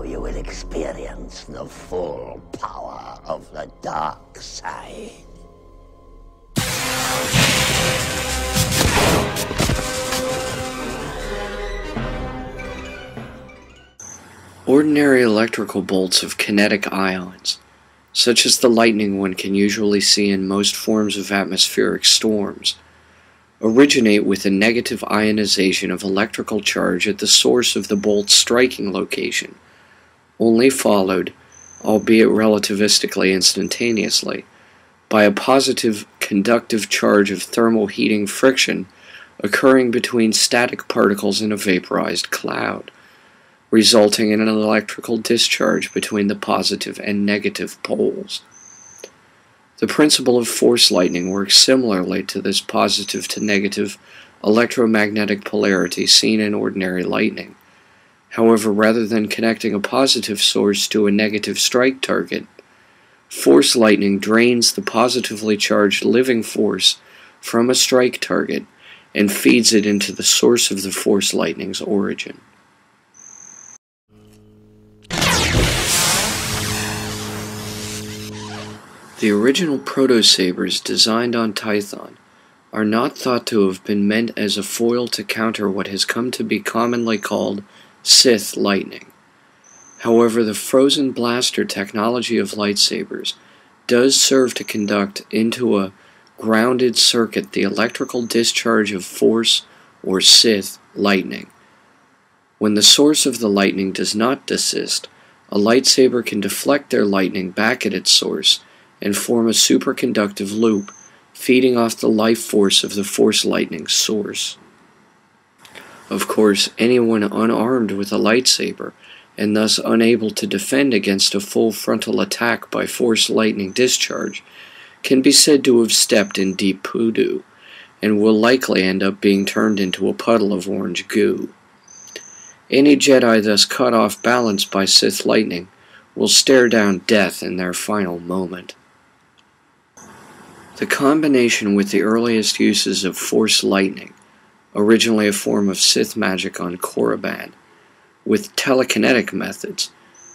Now you will experience the full power of the dark side. Ordinary electrical bolts of kinetic ions, such as the lightning one can usually see in most forms of atmospheric storms, originate with a negative ionization of electrical charge at the source of the bolt's striking location, only followed, albeit relativistically instantaneously, by a positive conductive charge of thermal heating friction occurring between static particles in a vaporized cloud, resulting in an electrical discharge between the positive and negative poles. The principle of force lightning works similarly to this positive to negative electromagnetic polarity seen in ordinary lightning. However, rather than connecting a positive source to a negative strike target, force lightning drains the positively charged living force from a strike target and feeds it into the source of the force lightning's origin. The original proto-sabers designed on Tython are not thought to have been meant as a foil to counter what has come to be commonly called Sith lightning. However, the frozen blaster technology of lightsabers does serve to conduct into a grounded circuit the electrical discharge of force or Sith lightning. When the source of the lightning does not desist, a lightsaber can deflect their lightning back at its source and form a superconductive loop, feeding off the life force of the force lightning's source. Of course, anyone unarmed with a lightsaber, and thus unable to defend against a full frontal attack by force lightning discharge, can be said to have stepped in deep poo-doo, and will likely end up being turned into a puddle of orange goo. Any Jedi thus caught off balance by Sith lightning will stare down death in their final moment. The combination with the earliest uses of force lightning, originally a form of Sith magic on Korriban, with telekinetic methods,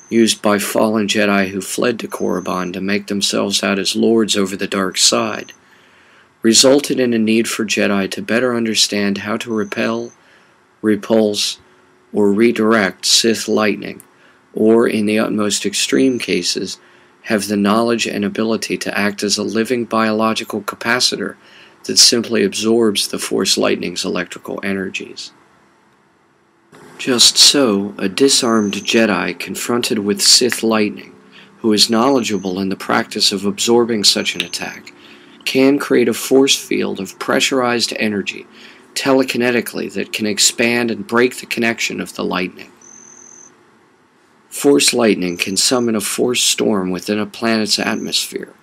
used by fallen Jedi who fled to Korriban to make themselves out as lords over the dark side, resulted in a need for Jedi to better understand how to repel, repulse, or redirect Sith lightning, or, in the utmost extreme cases, have the knowledge and ability to act as a living biological capacitor that simply absorbs the force lightning's electrical energies. Just so, a disarmed Jedi confronted with Sith lightning, who is knowledgeable in the practice of absorbing such an attack, can create a force field of pressurized energy telekinetically that can expand and break the connection of the lightning. Force lightning can summon a force storm within a planet's atmosphere,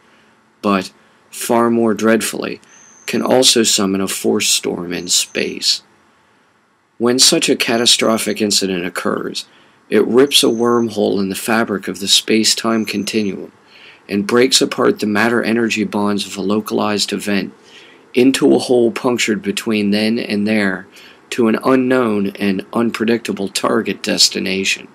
but, far more dreadfully, can also summon a force storm in space. When such a catastrophic incident occurs, it rips a wormhole in the fabric of the space-time continuum and breaks apart the matter-energy bonds of a localized event into a hole punctured between then and there to an unknown and unpredictable target destination.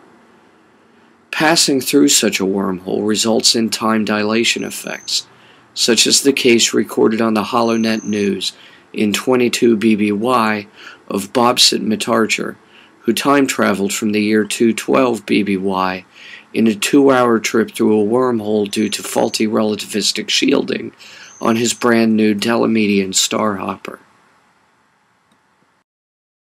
Passing through such a wormhole results in time dilation effects, such as the case recorded on the HoloNet News in 22 BBY of Bobsit Mitarcher, who time-traveled from the year 212 BBY in a 2-hour trip through a wormhole due to faulty relativistic shielding on his brand-new Telemedian Starhopper.